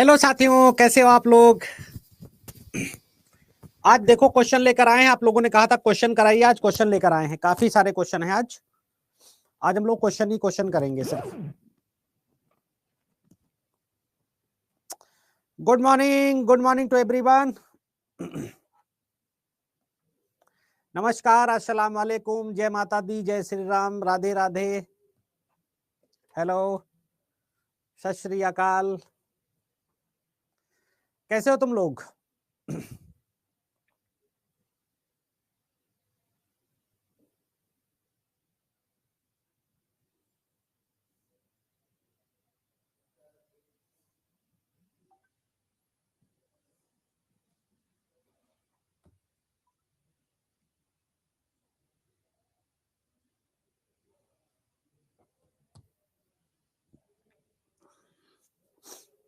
Hello साथियों, कैसे हो आप लोग। आज देखो क्वेश्चन लेकर आए हैं। आप लोगों ने कहा था क्वेश्चन कराइए, आज क्वेश्चन लेकर आए हैं। काफी सारे क्वेश्चन हैं आज। आज हम लोग क्वेश्चन ही क्वेश्चन करेंगे सिर्फ। Good morning to everyone. नमस्कार, अस्सलाम वालेकुम, जय माता दी, जय श्री राम, राधे राधे, हेलो, सत श्री अकाल। कैसे हो तुम लोग।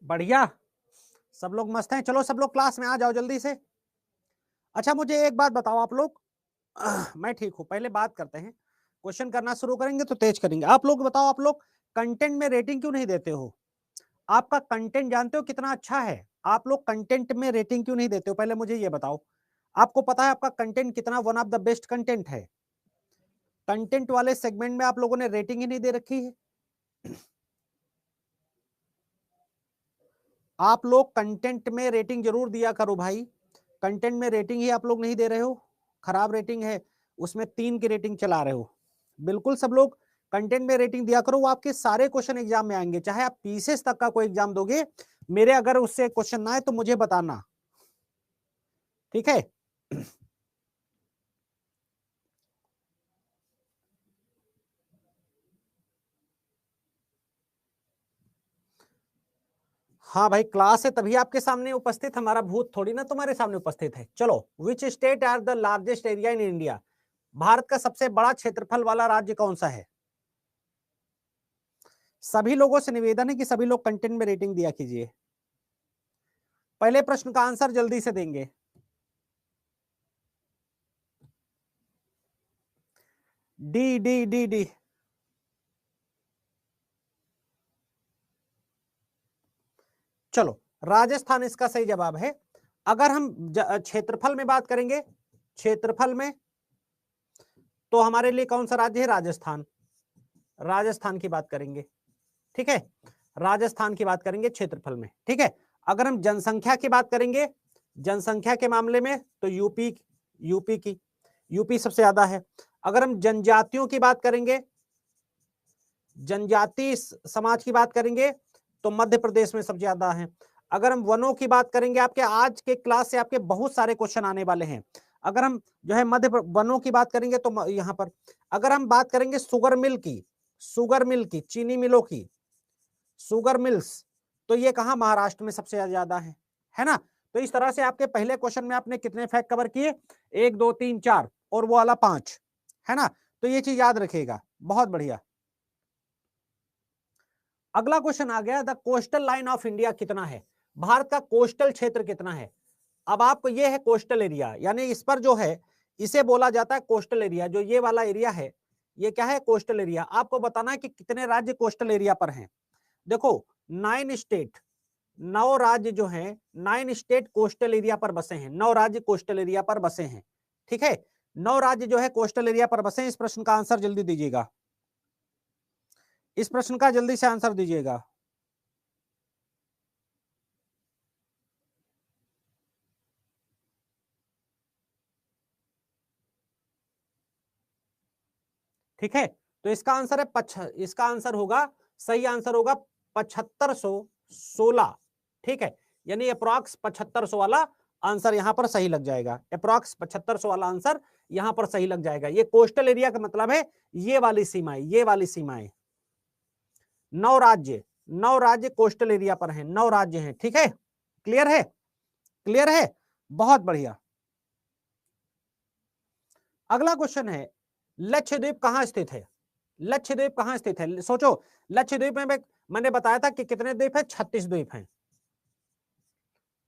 बढ़िया, सब लोग मस्त हैं। चलो सब लोग क्लास में आ जाओ जल्दी से। अच्छा मुझे एक बात बताओ आप लोग। मैं ठीक हूं, पहले बात करते हैं। क्वेश्चन करना शुरू करेंगे तो तेज करेंगे। आप लोग बताओ, आप लोग कंटेंट में रेटिंग क्यों नहीं देते हो। आपका कंटेंट जानते हो कितना अच्छा है, आप लोग कंटेंट में रेटिंग क्यों नहीं देते हो, पहले मुझे ये बताओ। आपको पता है आपका कंटेंट कितना one of the best content है। कंटेंट वाले सेगमेंट में आप लोगों ने रेटिंग ही नहीं दे रखी है। आप लोग कंटेंट में रेटिंग जरूर दिया करो भाई। कंटेंट में रेटिंग ही आप लोग नहीं दे रहे हो। खराब रेटिंग है, उसमें 3 की रेटिंग चला रहे हो। बिल्कुल सब लोग कंटेंट में रेटिंग दिया करो। वो आपके सारे क्वेश्चन एग्जाम में आएंगे, चाहे आप पीसीएस तक का कोई एग्जाम दोगे, मेरे अगर उससे क्वेश्चन ना आए तो मुझे बताना, ठीक है। हाँ भाई, क्लास है तभी आपके सामने उपस्थित, हमारा भूत थोड़ी ना तुम्हारे सामने उपस्थित है। चलो, which state are the largest area in India. Bharat का सबसे बड़ा क्षेत्रफल वाला राज्य कौन सा है। सभी लोगों से निवेदन है कि सभी लोग कंटेंट में रेटिंग दिया कीजिए। पहले प्रश्न का आंसर जल्दी से देंगे। D D D D. चलो, राजस्थान इसका सही जवाब है। अगर हम क्षेत्रफल में बात करेंगे, क्षेत्रफल में, तो हमारे लिए कौन सा राज्य है, राजस्थान। राजस्थान की बात करेंगे, ठीक है। राजस्थान की बात करेंगे क्षेत्रफल में, ठीक है। अगर हम जनसंख्या की बात करेंगे, जनसंख्या के मामले में, तो यूपी सबसे ज्यादा है। अगर हम जनजातियों की बात करेंगे, जनजाति समाज की बात करेंगे, तो मध्य प्रदेश में सबसे ज्यादा है। अगर हम वनों की बात करेंगे, आपके आज के क्लास से आपके बहुत सारे क्वेश्चन आने वाले हैं। अगर हम जो है वनों की बात करेंगे तो यहां पर, अगर हम बात करेंगे शुगर मिल की, चीनी मिलों की, शुगर मिल्स, तो ये कहां, महाराष्ट्र में सबसे ज्यादा है ना। तो इस तरह से आपके पहले क्वेश्चन में आपने कितने फैक्ट कवर किए, 1 2 3 4 और वो वाला 5, है ना। तो ये चीज याद रखिएगा, बहुत बढ़िया। अगला क्वेश्चन आ गया, the coastal line of India कितना है, भारत का कोस्टल क्षेत्र कितना है। अब आपको ये है कोस्टल एरिया, यानी इस पर जो है इसे बोला जाता है कोस्टल एरिया। जो ये वाला एरिया है, ये क्या है, कोस्टल एरिया। आपको बताना है कि कितने राज्य कोस्टल एरिया पर हैं। देखो, 9 स्टेट, 9 राज्य जो हैं, 9 स्टेट कोस्टल एरिया पर बसे हैं, 9 राज्य कोस्टल एरिया पर बसे हैं, ठीक है। 9 राज्य जो है कोस्टल एरिया पर बसे हैं। इस प्रश्न का आंसर जल्दी दीजिएगा, इस प्रश्न का जल्दी से आंसर दीजिएगा। ठीक है, तो इसका आंसर है इसका आंसर होगा, सही आंसर होगा 7516, ठीक है। यानी अप्रॉक्स 7500 वाला आंसर यहां पर सही लग जाएगा। अप्रॉक्स 7500 वाला आंसर यहां पर सही लग जाएगा। ये कोस्टल एरिया का मतलब है ये वाली सीमाएं, ये वाली सीमाएं। 9 राज्य कोस्टल एरिया पर हैं, 9 राज्य हैं, ठीक है। क्लियर है, क्लियर है, बहुत बढ़िया। अगला क्वेश्चन है, लक्षद्वीप कहां स्थित है। लक्षद्वीप कहां स्थित है, सोचो। लक्षद्वीप में मैंने बताया था कि कितने द्वीप है, 36 द्वीप हैं,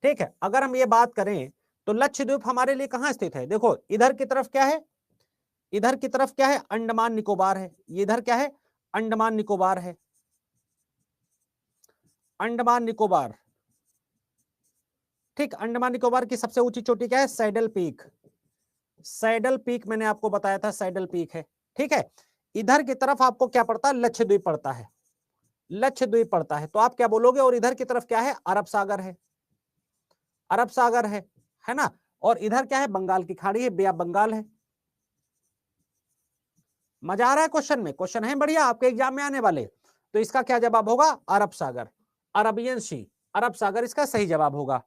ठीक है। अगर हम ये बात करें तो लक्षद्वीप हमारे लिए कहां स्थित है, देखो इधर की तरफ क्या है, इधर की तरफ क्या है, अंडमान निकोबार है। ये इधर क्या है, अंडमान निकोबार है, अंडमान निकोबार। ठीक, अंडमान निकोबार की सबसे ऊंची चोटी क्या है? Saddle peak. सैडल पीक मैंने आपको बताया था, सैडल पीक है। ठीक है, इधर की तरफ आपको क्या पड़ता है? लक्षद्वीप पड़ता है, लक्षद्वीप पड़ता है। तो आप क्या बोलोगे? और इधर की तरफ क्या है? अरब सागर है, अरब सागर है ना। और इधर क्या है? बंगाल की खाड़ी है, बे ऑफ बंगाल है। मजा आ रहा है क्वेश्चन में? क्वेश्चन है बढ़िया, आपके एग्जाम में आने वाले। तो इसका क्या जवाब होगा? अरब सागर, अरबियन सी, अरब सागर इसका सही जवाब होगा,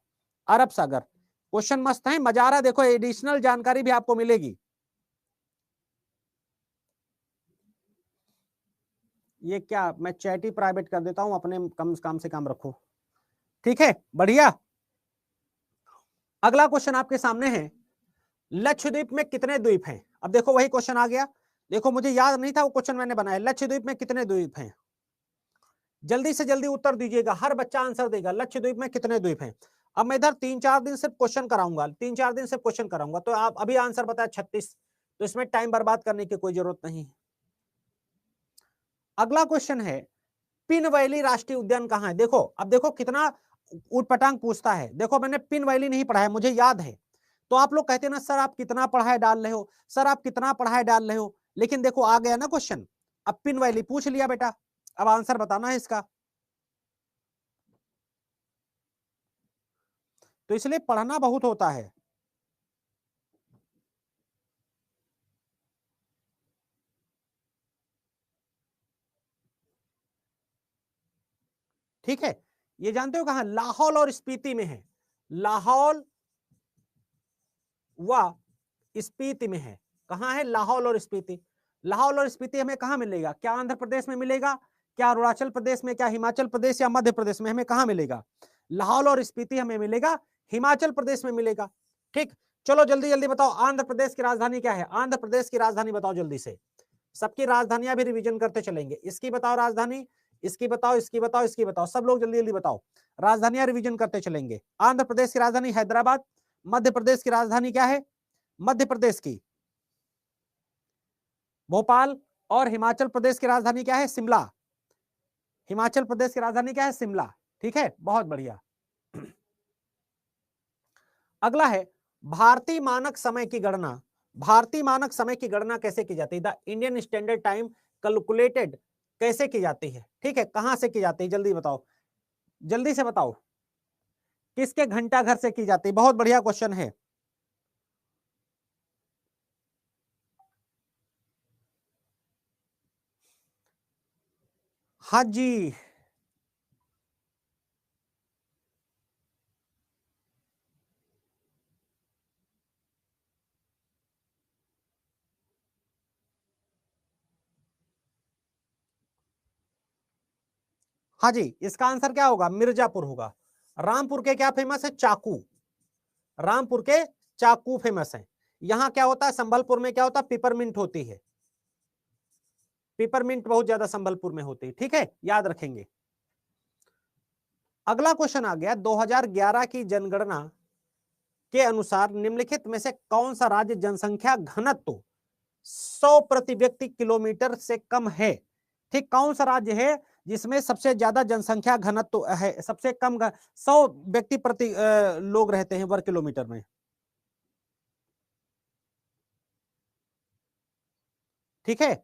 अरब सागर। क्वेश्चन मस्त है, मजा आ रहा है। देखो एडिशनल जानकारी भी आपको मिलेगी। ये क्या, मैं चैट ही प्राइवेट कर देता हूं, अपने कम काम से काम रखो। ठीक है, बढ़िया। अगला क्वेश्चन आपके सामने है, लक्षद्वीप में कितने द्वीप हैं? अब देखो वही क्वेश्चन आ गया। देखो मुझे याद नहीं था, वो क्वेश्चन मैंने बनाया। लक्षद्वीप में कितने द्वीप हैं? जल्दी से जल्दी उत्तर दीजिएगा, हर बच्चा आंसर देगा। लक्षद्वीप में कितने द्वीप हैं? अब मैं इधर 3-4 दिन से क्वेश्चन कराऊंगा, 3-4 दिन से क्वेश्चन कराऊंगा। तो आप अभी आंसर बताया 36, तो इसमें टाइम बर्बाद करने की कोई जरूरत नहीं। अगला क्वेश्चन है, पिन वैली राष्ट्रीय उद्यान कहाँ है? देखो अब देखो कितना उटपटांग पूछता है। देखो मैंने पिन वैली नहीं पढ़ा है, मुझे याद है। तो आप लोग कहते हैं ना सर आप कितना पढ़ाई डाल रहे हो, सर आप कितना पढ़ाई डाल रहे हो, लेकिन देखो आ गया ना क्वेश्चन। अब पिन वैली पूछ लिया बेटा, अब आंसर बताना है इसका। तो इसलिए पढ़ना बहुत होता है। ठीक है, ये जानते हो कहां? लाहौल और स्पीति में है, लाहौल व स्पीति में है। कहां है? लाहौल और स्पीति। लाहौल और स्पीति हमें कहां मिलेगा? क्या आंध्र प्रदेश में मिलेगा? क्या अरुणाचल प्रदेश में? क्या हिमाचल प्रदेश या मध्य प्रदेश में? हमें कहां मिलेगा? लाहौल और स्पीति हमें मिलेगा हिमाचल प्रदेश में मिलेगा। ठीक, चलो जल्दी जल्दी बताओ, आंध्र प्रदेश की राजधानी क्या है? आंध्र प्रदेश की राजधानी बताओ जल्दी से। सबकी राजधानियां भी रिवीजन करते चलेंगे। इसकी बताओ राजधानी, इसकी बताओ, इसकी बताओ, इसकी बताओ, सब लोग जल्दी जल्दी बताओ। राजधानियां रिवीजन करते चलेंगे। आंध्र प्रदेश की राजधानी हैदराबाद। मध्य प्रदेश की राजधानी क्या है? मध्य प्रदेश की भोपाल। और हिमाचल प्रदेश की राजधानी क्या है? शिमला। हिमाचल प्रदेश की राजधानी क्या है? शिमला। ठीक है, बहुत बढ़िया। अगला है, भारतीय मानक समय की गणना, भारतीय मानक समय की गणना कैसे की जाती है? The Indian standard time calculated कैसे की जाती है? ठीक है, कहां से की जाती है? जल्दी बताओ, जल्दी से बताओ, किसके घंटा घर से की जाती है? बहुत बढ़िया क्वेश्चन है। हाँ जी, हाँ जी, इसका आंसर क्या होगा? मिर्जापुर होगा। रामपुर के क्या फेमस है? चाकू। रामपुर के चाकू फेमस है। यहां क्या होता है? संबलपुर में क्या होता है? पिपरमिंट होती है। पिपरमिंट बहुत ज्यादा संबलपुर में होती है। ठीक है, याद रखेंगे। अगला क्वेश्चन आ गया, 2011 की जनगणना के अनुसार निम्नलिखित में से कौन सा राज्य जनसंख्या घनत्व 100 प्रति व्यक्ति किलोमीटर से कम है? ठीक, कौन सा राज्य है जिसमें सबसे ज्यादा जनसंख्या घनत्व है, सबसे कम 100 व्यक्ति प्रति लोग रहते हैं वर्ग किलोमीटर में? ठीक है,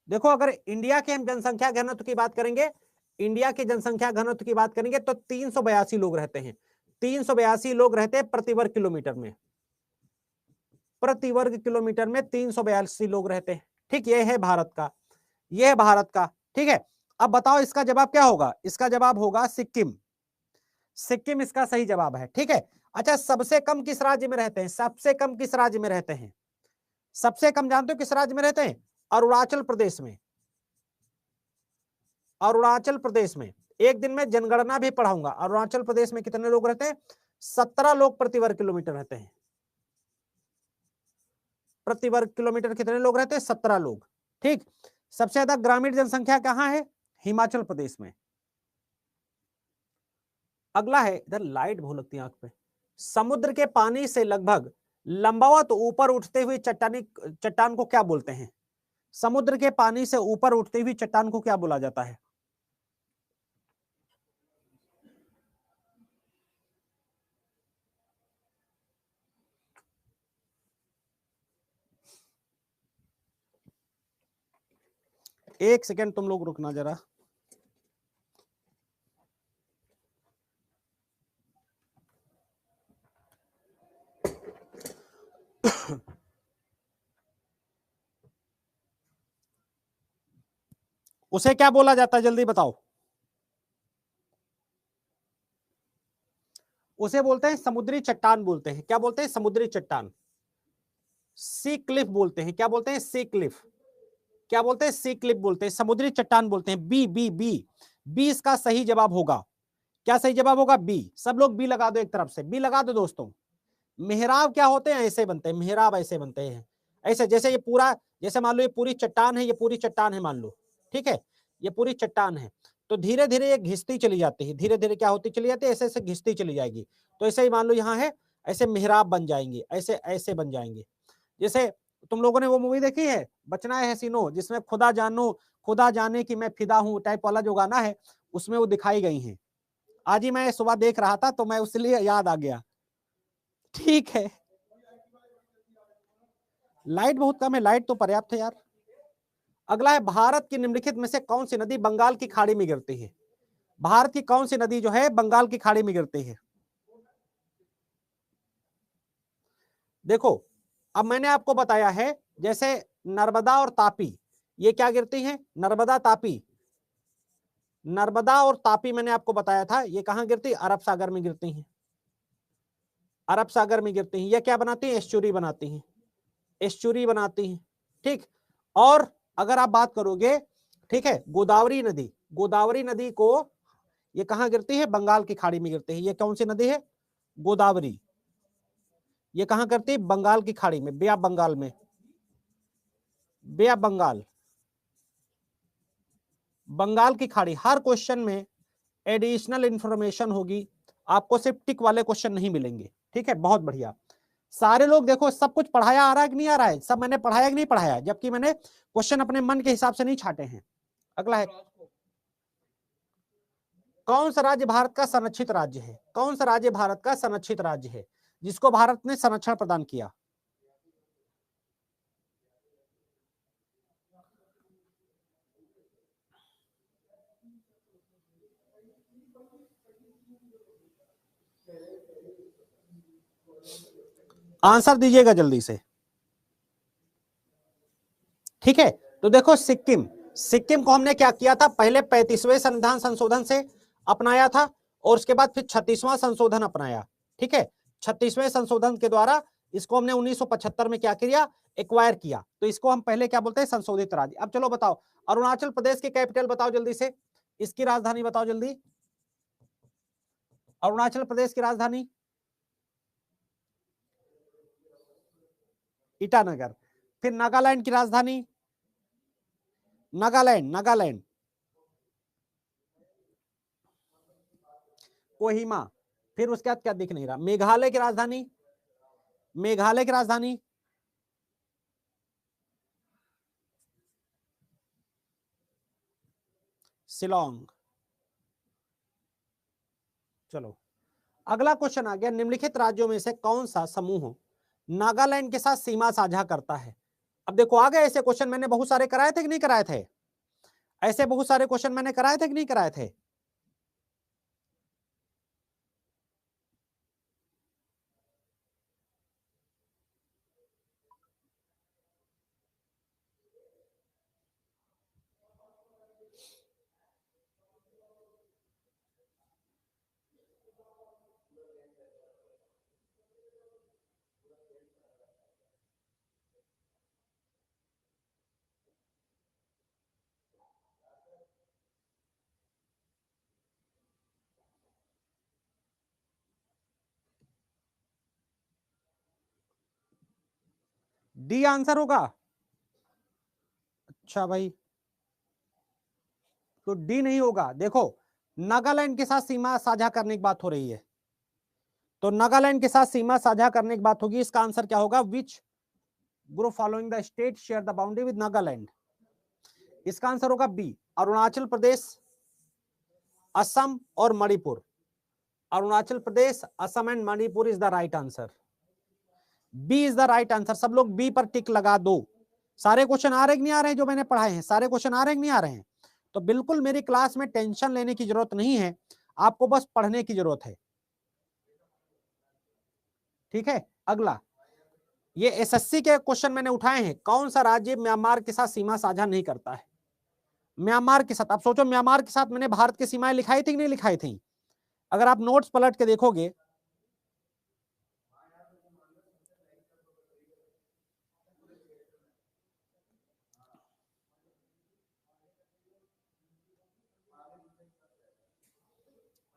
देखो अगर इंडिया के हम जनसंख्या घनत्व की बात करेंगे, इंडिया के जनसंख्या घनत्व की बात करेंगे तो 382 लोग रहते हैं। 382 लोग रहते हैं प्रति वर्ग किलोमीटर में, प्रति वर्ग किलोमीटर में 382 लोग रहते हैं। ठीक, ये है भारत का, ये है भारत का। ठीक है, अब बताओ इसका जवाब क्या होगा? इसका जवाब होगा सिक्किम। सिक्किम इसका सही जवाब है। ठीक है, अच्छा सबसे कम किस राज्य में रहते हैं? सबसे कम किस राज्य में रहते हैं? सबसे कम जानते हो किस राज्य में रहते हैं? अरुणाचल प्रदेश में। अरुणाचल प्रदेश में एक दिन में जनगणना भी पढ़ाऊंगा। अरुणाचल प्रदेश में कितने लोग रहते हैं? 17 लोग प्रति वर्ग किलोमीटर रहते हैं। प्रति वर्ग किलोमीटर कितने लोग रहते हैं? 17 लोग। ठीक, सबसे ज्यादा ग्रामीण जनसंख्या कहां है? हिमाचल प्रदेश में। अगला है, इधर लाइट बहुत लगती है आंख पे। समुद्र के पानी से लगभग लंबावत ऊपर उठते हुए चट्टानी चट्टान को क्या बोलते हैं? समुद्र के पानी से ऊपर उठती हुई चट्टान को क्या बोला जाता है? एक सेकेंड तुम लोग रुकना जरा। उसे क्या बोला जाता है जल्दी बताओ। उसे बोलते हैं समुद्री चट्टान बोलते हैं। क्या बोलते हैं? समुद्री चट्टान। सी क्लिफ बोलते हैं। क्या बोलते हैं? सी क्लिफ। क्या बोलते हैं? सी क्लिफ बोलते हैं, समुद्री चट्टान बोलते हैं। बी बी बी बी इसका सही जवाब होगा। क्या सही जवाब होगा? बी। सब लोग बी लगा दो, एक तरफ से बी लगा दो दोस्तों। मेहराब क्या होते हैं? ऐसे बनते हैं मेहराब, ऐसे बनते हैं, ऐसे जैसे ये पूरा, जैसे मान लो ये पूरी चट्टान है, ये पूरी चट्टान है मान लो, ठीक है, ये पूरी चट्टान है, तो धीरे धीरे ये घिसती चली जाती है, धीरे धीरे क्या होती चली जाती है, ऐसे ऐसे घिसती चली जाएगी। तो ऐसे ही मान लो यहाँ है, ऐसे मेहराब बन जाएंगे, ऐसे ऐसे बन जाएंगे। जैसे तुम लोगों ने वो मूवी देखी है बचना है हसीनो, जिसमें खुदा जानो खुदा जाने की मैं फिदा हूं टाइप वाला जो गाना है, उसमें वो दिखाई गई हैं। आज ही मैं सुबह देख रहा था तो मैं उसलिए याद आ गया। ठीक है, लाइट बहुत कम है, लाइट तो पर्याप्त है यार। अगला है, भारत की निम्नलिखित में से कौन सी नदी बंगाल की खाड़ी में गिरती है? भारत की कौन सी नदी जो है बंगाल की खाड़ी में गिरती है? देखो, अब मैंने आपको बताया है, जैसे नर्मदा और तापी, ये क्या गिरती हैं? नर्मदा तापी। नर्मदा और तापी मैंने आपको बताया था, ये कहां गिरती? अरब सागर में गिरती हैं। अरब सागर में गिरती हैं। ये क्या बनाती हैं? एस्चुरी बनाती हैं, एस्चुरी बनाती हैं, ठीक। और अगर आप बात करोगे, ठीक है, गोदावरी नदी, गोदावरी नदी को ये कहां गिरती है? बंगाल की खाड़ी में गिरती है। ये कौन सी नदी है? गोदावरी। ये कहां करती है? बंगाल की खाड़ी में, बे ऑफ बंगाल में, बे ऑफ बंगाल, बंगाल की खाड़ी। हर क्वेश्चन में एडिशनल इंफॉर्मेशन होगी, आपको सिर्फ टिक वाले क्वेश्चन नहीं मिलेंगे, ठीक है। बहुत बढ़िया। सारे लोग देखो, सब कुछ पढ़ाया आ रहा है कि नहीं आ रहा है? सब मैंने पढ़ाया कि नहीं पढ़ाया? जबकि मैंने क्वेश्चन अपने मन के हिसाब से नहीं छाटे हैं। अगला है, कौन सा राज्य भारत का संरक्षित राज्य है? कौन सा राज्य भारत का संरक्षित राज्य है जिसको भारत ने संरक्षण प्रदान किया? आंसर दीजिएगा जल्दी से, ठीक है। तो देखो, सिक्किम, सिक्किम को हमने क्या किया था? पहले 35वें संविधान संशोधन से अपनाया था, और उसके बाद फिर 36वां संशोधन अपनाया, ठीक है। 36वें संशोधन के द्वारा इसको हमने 1975 में क्या किया? एक्वायर किया। तो इसको हम पहले क्या बोलते हैं? संशोधित राज्य। अब चलो बताओ, अरुणाचल प्रदेश की कैपिटल बताओ जल्दी से, इसकी राजधानी बताओ जल्दी। अरुणाचल प्रदेश की राजधानी ईटानगर। फिर नागालैंड की राजधानी, नागालैंड, नागालैंड कोहिमा। फिर उसके बाद क्या दिख नहीं रहा? मेघालय की राजधानी, मेघालय की राजधानी शिलोंग। चलो, अगला क्वेश्चन आ गया, निम्नलिखित राज्यों में से कौन सा समूह नागालैंड के साथ सीमा साझा करता है? अब देखो, आ गए ऐसे क्वेश्चन, मैंने बहुत सारे कराए थे कि नहीं कराए थे? ऐसे बहुत सारे क्वेश्चन मैंने कराए थे कि नहीं कराए थे? डी आंसर होगा। अच्छा भाई, तो डी नहीं होगा। देखो, नागालैंड के साथ सीमा साझा करने की बात हो रही है, तो नागालैंड के साथ सीमा साझा करने की बात होगी। इसका आंसर क्या होगा? Which group following the state share the boundary with Nagaland? इसका आंसर होगा बी, अरुणाचल प्रदेश, असम और Manipur. Arunachal Pradesh, Assam and Manipur is the right answer. B is the right answer. सब लोग बी पर टिक लगा दो, सारे क्वेश्चन आ रहे कि नहीं आ रहे हैं जो मैंने पढ़ाए हैं? सारे क्वेश्चन आ रहे कि नहीं आ रहे हैं? तो बिल्कुल मेरी क्लास में टेंशन लेने की जरूरत नहीं है, आपको बस पढ़ने की जरूरत है। ठीक है, अगला, ये एसएससी के क्वेश्चन मैंने उठाए हैं। कौन सा राज्य म्यांमार के साथ सीमा साझा नहीं करता है? म्यांमार के साथ, आप सोचो म्यांमार के साथ मैंने भारत की सीमाएं लिखाई थी कि नहीं लिखाई थी? अगर आप नोट्स पलट के देखोगे,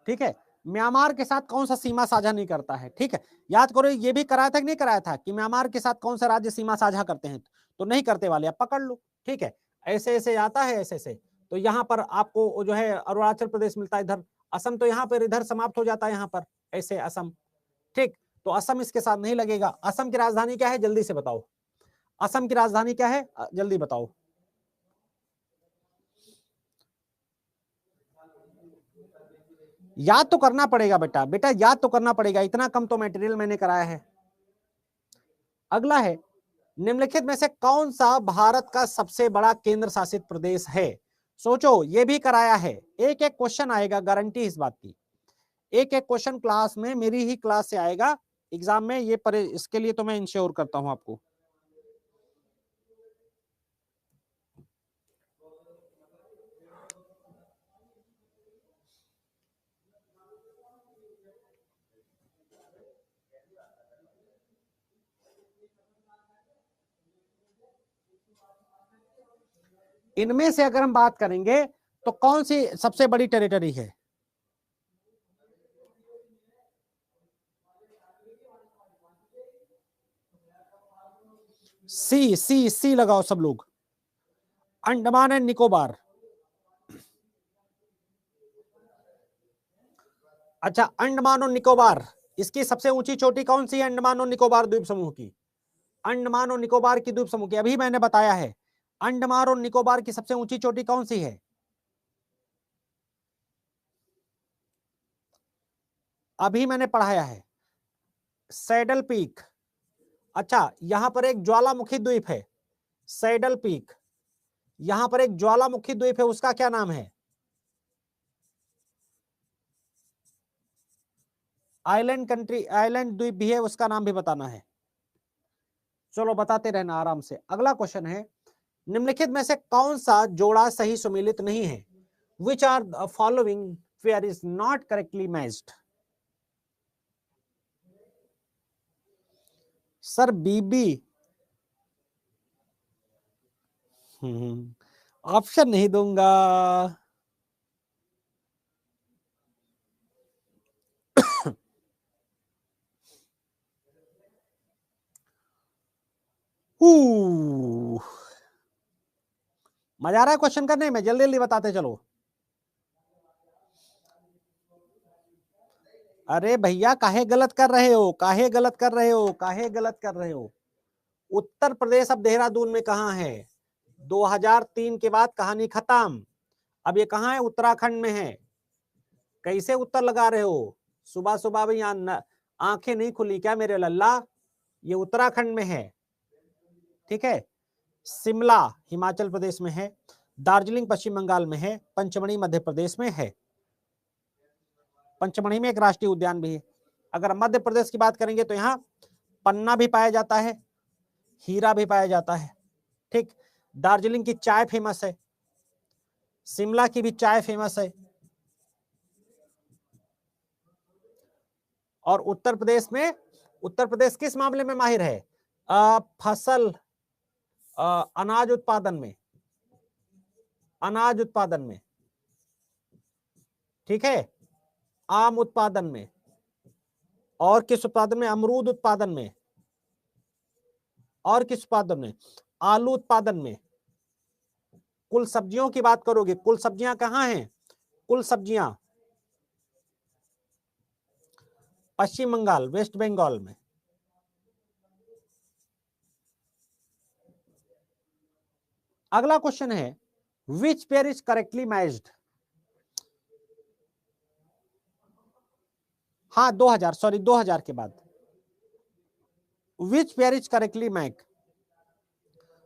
ठीक है, म्यांमार के साथ कौन सा सीमा साझा नहीं करता है? ठीक है, याद करो ये भी कराया था कि नहीं कराया था कि म्यांमार के साथ कौन सा राज्य सीमा साझा करते हैं? तो नहीं करते वाले आप पकड़ लो। ठीक है, ऐसे ऐसे आता है, ऐसे ऐसे। तो यहाँ पर आपको जो है अरुणाचल प्रदेश मिलता है इधर, असम तो यहाँ पर इधर समाप्त हो जाता है यहाँ पर, ऐसे असम। ठीक, तो असम इसके साथ नहीं लगेगा। असम की राजधानी क्या है, जल्दी से बताओ। असम की राजधानी क्या है, जल्दी बताओ। याद तो करना पड़ेगा बेटा, बेटा याद तो करना पड़ेगा, इतना कम तो मटेरियल मैंने कराया है। अगला है, निम्नलिखित में से कौन सा भारत का सबसे बड़ा केंद्र शासित प्रदेश है? सोचो, ये भी कराया है, एक एक क्वेश्चन आएगा, गारंटी इस बात की। एक एक क्वेश्चन क्लास में, मेरी ही क्लास से आएगा एग्जाम में, ये पर इसके लिए तो मैं इंश्योर करता हूं आपको। इनमें से अगर हम बात करेंगे तो कौन सी सबसे बड़ी टेरिटरी है? सी सी सी लगाओ सब लोग, अंडमान एंड निकोबार। अच्छा, अंडमान और निकोबार, इसकी सबसे ऊंची चोटी कौन सी है अंडमान और निकोबार द्वीप समूह की? अंडमान और निकोबार की द्वीप समूह की, अभी मैंने बताया है, अंडमान और निकोबार की सबसे ऊंची चोटी कौन सी है? अभी मैंने पढ़ाया है, सैडल पीक। अच्छा, यहां पर एक ज्वालामुखी द्वीप है, सैडल पीक। यहां पर एक ज्वालामुखी द्वीप है, उसका क्या नाम है? आइलैंड कंट्री, आइलैंड द्वीप भी है, उसका नाम भी बताना है। चलो बताते रहना आराम से। अगला क्वेश्चन है, निम्नलिखित में से कौन सा जोड़ा सही सुमेलित नहीं है? Which are the following pair is not correctly matched? Sir BB, option नहीं दूंगा। मजा आ रहा है क्वेश्चन करने में, जल्दी जल्दी बताते चलो। अरे भैया काहे गलत कर रहे हो, काहे गलत कर रहे हो, काहे गलत कर रहे हो? उत्तर प्रदेश अब देहरादून में कहाँ है? 2003 के बाद कहानी खत्म। अब ये कहाँ है? उत्तराखंड में है। कैसे उत्तर लगा रहे हो? सुबह सुबह भी यहाँ आंखें नहीं खुली क्या मेरे लल्ला? ये उत्तराखंड में है। ठीक है, शिमला हिमाचल प्रदेश में है, दार्जिलिंग पश्चिम बंगाल में है, पंचमढ़ी मध्य प्रदेश में है। पंचमढ़ी में एक राष्ट्रीय उद्यान भी है। अगर मध्य प्रदेश की बात करेंगे तो यहाँ पन्ना भी पाया जाता है, हीरा भी पाया जाता है। ठीक, दार्जिलिंग की चाय फेमस है, शिमला की भी चाय फेमस है, और उत्तर प्रदेश में, उत्तर प्रदेश किस मामले में माहिर है? फसल, अनाज उत्पादन में, अनाज उत्पादन में। ठीक है, आम उत्पादन में, और किस उत्पादन में? अमरूद उत्पादन में, और किस उत्पादन में? आलू उत्पादन में। कुल सब्जियों की बात करोगे, कुल सब्जियां कहां हैं? कुल सब्जियां पश्चिम बंगाल, वेस्ट बंगाल में। अगला क्वेश्चन है, विच पेयर इज करेक्टली मैच्ड? हाँ 2000, सॉरी 2000 के बाद। विच pair is correctly match?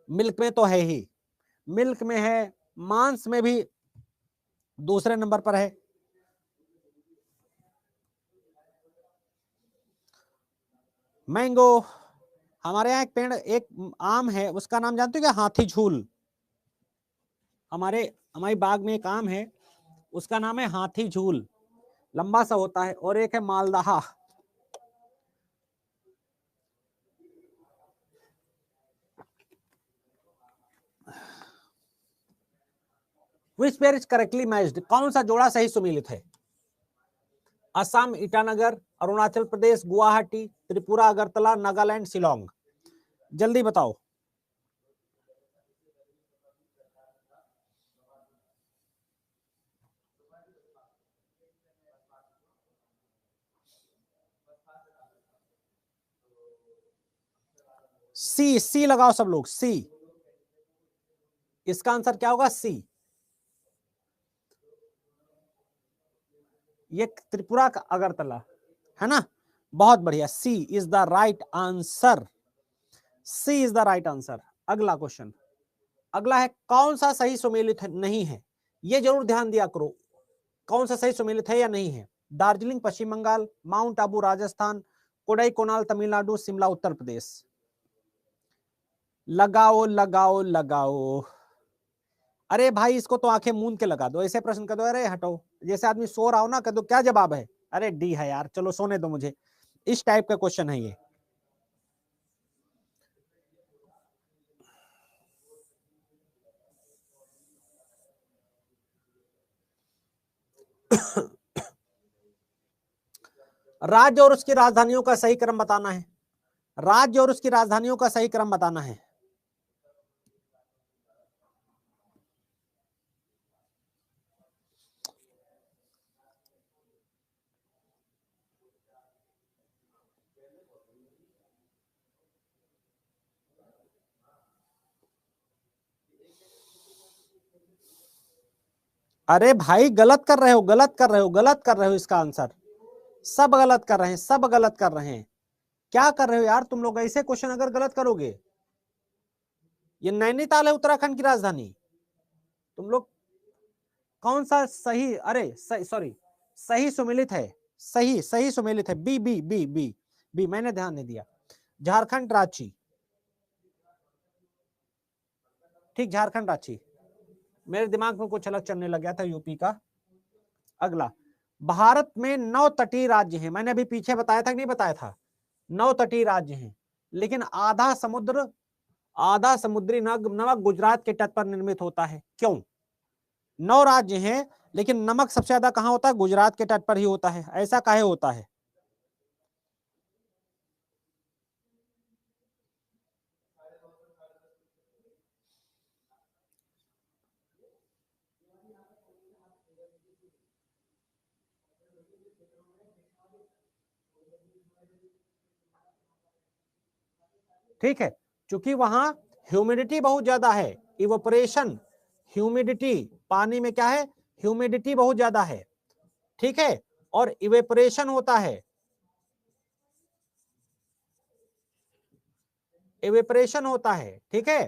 Milk में तो है ही, मिल्क में है, मांस में भी दूसरे नंबर पर है। मैंगो, हमारे यहाँ एक पेड़, एक आम है, उसका नाम जानते हो क्या? हाथी झूल। हमारी बाग में एक आम है, उसका नाम है हाथी झूल, लंबा सा होता है। और एक है Maldaha. Which pair is correctly matched, कौन सा जोड़ा सही सुमेलित है? असम, ईटानगर, अरुणाचल प्रदेश, गुवाहाटी, त्रिपुरा, अगरतला, नागालैंड, शिलोंग। जल्दी बताओ। सी लगाओ सब लोग, सी। इसका आंसर क्या होगा? सी। ये त्रिपुरा का अगरतला है ना। बहुत बढ़िया, C is the right answer. C is the right answer. अगला क्वेश्चन, अगला है कौन सा सही सुमेलित नहीं है? ये जरूर ध्यान दिया करो, कौन सा सही सुमेलित है या नहीं है। दार्जिलिंग पश्चिम बंगाल, माउंट आबू राजस्थान, कोडाई कोनाल तमिलनाडु, शिमला उत्तर प्रदेश। लगाओ लगाओ लगाओ। अरे भाई इसको तो आंखें मूंद के लगा दो, ऐसे प्रश्न कर दो, अरे हटो, जैसे आदमी सो रहा हो ना, कह दो क्या जवाब है, अरे डी है यार, चलो सोने दो मुझे। इस टाइप का क्वेश्चन है ये। राज्य और उसकी राजधानियों का सही क्रम बताना है। राज्य और उसकी राजधानियों का सही क्रम बताना है। अरे भाई गलत कर रहे हो, गलत कर रहे हो, गलत कर रहे हो। इसका आंसर सब गलत कर रहे हैं, सब गलत कर रहे हैं। क्या कर रहे हो यार तुम लोग, ऐसे क्वेश्चन अगर गलत करोगे। ये नैनीताल है उत्तराखंड की राजधानी। तुम लोग कौन सा सही, अरे सही, सॉरी, सही सुमेलित है, सही सही सुमेलित है, B B B B B, मैंने ध्यान नहीं दिया। झारखंड रांची, ठीक, झारखंड रांची। मेरे दिमाग में कुछ अलग चलने लग गया था यूपी का। अगला, भारत में 9 तटीय राज्य हैं, मैंने अभी पीछे बताया था कि नहीं बताया था? 9 तटीय राज्य हैं, लेकिन आधा समुद्री नमक गुजरात के तट पर निर्मित होता है। क्यों? 9 राज्य हैं, लेकिन नमक सबसे ज्यादा कहां होता है? गुजरात के तट पर ही होता है। ऐसा काहे होता है? ठीक है, क्योंकि वहां ह्यूमिडिटी बहुत ज्यादा है, इवोपरेशन, ह्यूमिडिटी, पानी में क्या है? ह्यूमिडिटी बहुत ज्यादा है, ठीक है, और इवेपोरेशन होता है, इवेपोरेशन होता है, ठीक है,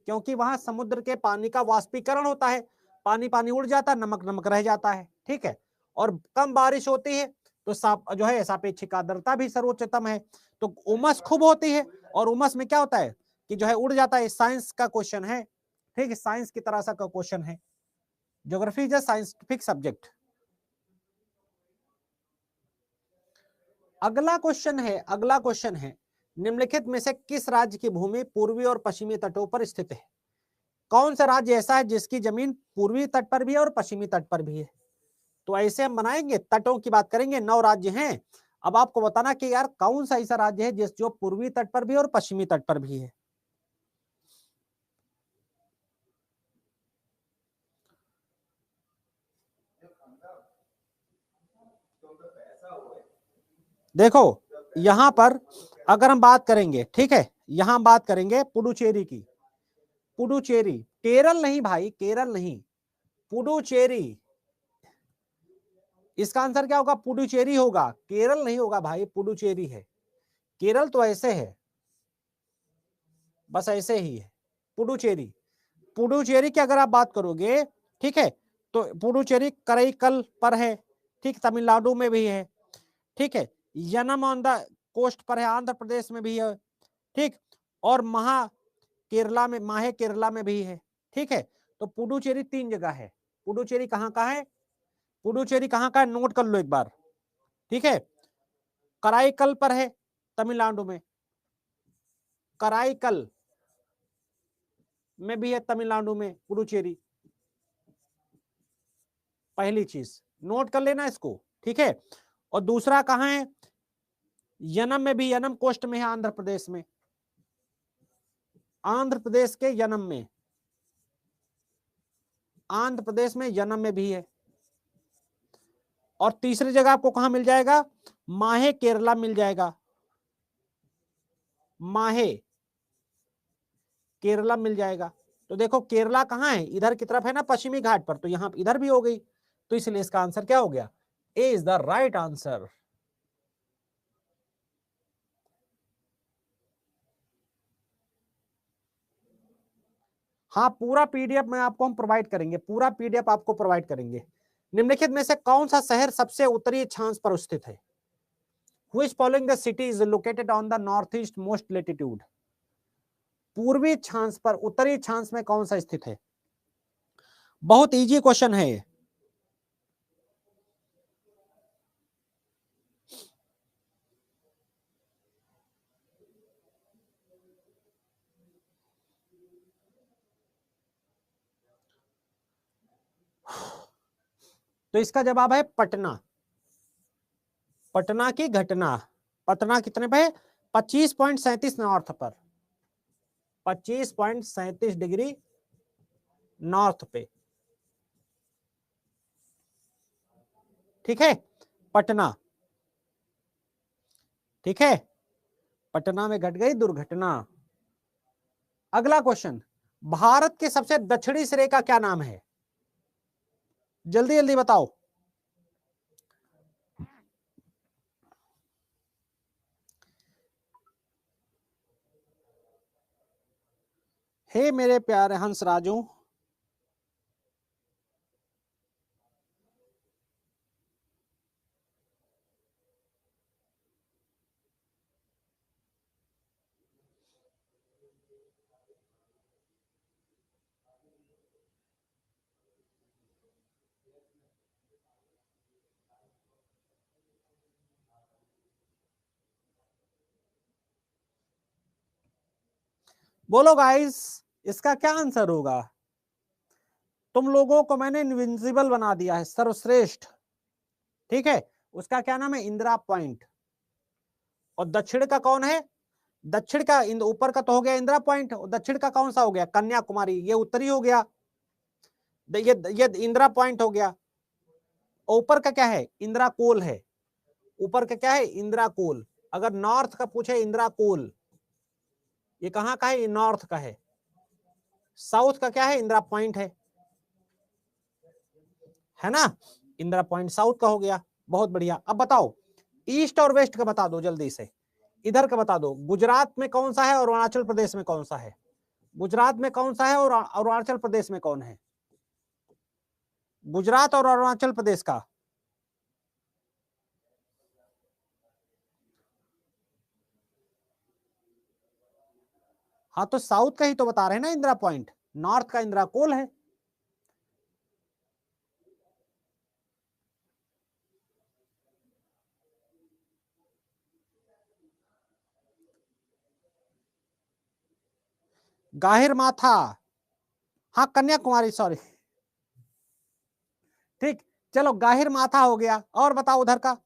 क्योंकि वहां समुद्र के पानी का वाष्पीकरण होता है, पानी पानी उड़ जाता है, नमक नमक रह जाता है, ठीक है, और कम बारिश होती है तो जो है सापेक्षिक आर्द्रता भी सर्वोच्चतम है, तो उमस खूब होती है, और उमस में क्या होता है कि जो है उड़ जाता है। साइंस का क्वेश्चन है, ठीक है, साइंस की तरह सा का क्वेश्चन है। Geography is a scientific subject. अगला क्वेश्चन है, निम्नलिखित में से किस राज्य की भूमि पूर्वी और पश्चिमी तटों पर स्थित है? कौन सा राज्य ऐसा है जिसकी जमीन पूर्वी तट पर भी है और पश्चिमी तट पर भी है? तो ऐसे हम बनाएंगे, तटों की बात करेंगे, 9 राज्य हैं। अब आपको बताना कि यार कौन सा ऐसा राज्य है जो पूर्वी तट पर भी और पश्चिमी तट पर भी है। देखो यहां पर अगर हम बात करेंगे, ठीक है, यहां बात करेंगे पुडुचेरी की। पुडुचेरी, केरल नहीं भाई, केरल नहीं, पुडुचेरी। इसका आंसर क्या होगा? पुडुचेरी होगा, केरल नहीं होगा भाई, पुडुचेरी है। केरल तो ऐसे है, बस ऐसे ही है, पुडुचेरी, पुडुचेरी की अगर आप बात करोगे, ठीक है, तो पुडुचेरी कराईकल पर है, ठीक, तमिलनाडु में भी है, ठीक है, यनम ऑन द कोस्ट पर है, आंध्र प्रदेश में भी है, ठीक, और माहे केरला में भी है, ठीक है। तो पुडुचेरी 3 जगह है। पुडुचेरी कहाँ का है? पुडुचेरी कहाँ का है, नोट कर लो एक बार, ठीक है। कराईकल पर है तमिलनाडु में, कराईकल में भी है तमिलनाडु में पुडुचेरी। पहली चीज नोट कर लेना इसको, ठीक है। और दूसरा कहां है? यनम में भी, यनम कोस्ट में है आंध्र प्रदेश में, आंध्र प्रदेश के यनम में, आंध्र प्रदेश में यनम में भी है। और तीसरी जगह आपको कहां मिल जाएगा? माहे केरला मिल जाएगा, माहे केरला मिल जाएगा। तो देखो केरला कहां है? इधर की तरफ है ना, पश्चिमी घाट पर, तो यहां इधर भी हो गई, तो इसलिए इसका आंसर क्या हो गया? ए इज द राइट आंसर। हाँ, पूरा पीडीएफ में आपको हम प्रोवाइड करेंगे, पूरा पीडीएफ आपको प्रोवाइड करेंगे। निम्नलिखित में से कौन सा शहर सबसे उत्तरी अक्षांश पर स्थित है? Which following the city is located on the northeast most latitude? पूर्वी अक्षांश पर, उत्तरी अक्षांश में कौन सा स्थित है? बहुत इजी क्वेश्चन है ये। तो इसका जवाब है पटना। पटना की घटना। पटना कितने पे? 25.37 नॉर्थ पर, 25.37 डिग्री नॉर्थ पे, ठीक है, पटना, ठीक है। पटना में घट गई दुर्घटना। अगला क्वेश्चन, भारत के सबसे दक्षिणी सिरे का क्या नाम है? जल्दी जल्दी बताओ। हे मेरे प्यारे हंस राजू, बोलो गाइस, इसका क्या आंसर होगा? तुम लोगों को मैंने इनविंसिबल बना दिया है, सर्वश्रेष्ठ, ठीक है। उसका क्या नाम है? इंदिरा पॉइंट। और दक्षिण का कौन है? दक्षिण का ऊपर का तो हो गया इंदिरा पॉइंट, और दक्षिण का कौन सा हो गया? कन्याकुमारी। ये उत्तरी हो गया, ये इंदिरा पॉइंट हो गया। ऊपर का क्या है? इंदिरा कोल है। ऊपर का क्या है? इंदिरा कोल। अगर नॉर्थ का पूछे, इंदिरा कोल, ये कहां का है? ये नॉर्थ का है। साउथ का क्या है? इंदिरा पॉइंट है ना। इंदिरा पॉइंट साउथ का हो गया। बहुत बढ़िया। अब बताओ ईस्ट और वेस्ट का बता दो जल्दी से। इधर का बता दो, गुजरात में कौन सा है और अरुणाचल प्रदेश में कौन सा है? गुजरात में कौन सा है और अरुणाचल प्रदेश में कौन है? गुजरात और अरुणाचल प्रदेश का। हाँ, तो साउथ का ही तो बता रहे हैं ना इंदिरा पॉइंट, नॉर्थ का इंदिरा कोल है। गाहिर माथा, हाँ कन्याकुमारी, सॉरी, ठीक। चलो गाहिर माथा हो गया, और बताओ उधर का।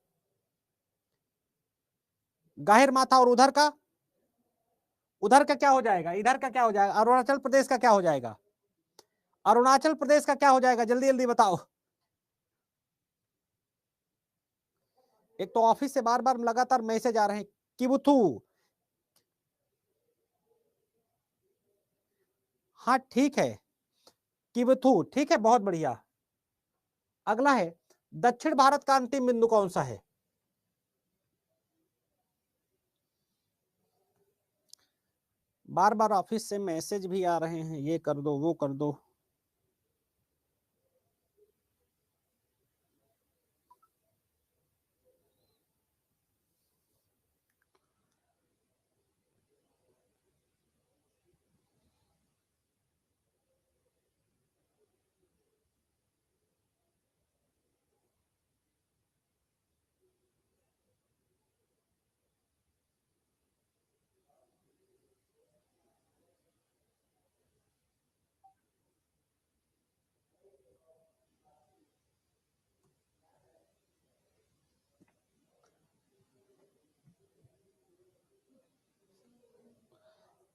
गाहिर माथा और उधर का, उधर का क्या हो जाएगा? इधर का क्या हो जाएगा? अरुणाचल प्रदेश का क्या हो जाएगा? अरुणाचल प्रदेश का क्या हो जाएगा? जल्दी जल्दी बताओ। एक तो ऑफिस से बार बार लगातार मैसेज आ रहे हैं। किबुथू, हाँ ठीक है, किबुथू, ठीक है, बहुत बढ़िया। अगला है, दक्षिण भारत का अंतिम बिंदु कौन सा है? बार बार ऑफिस से मैसेज भी आ रहे हैं, ये कर दो वो कर दो।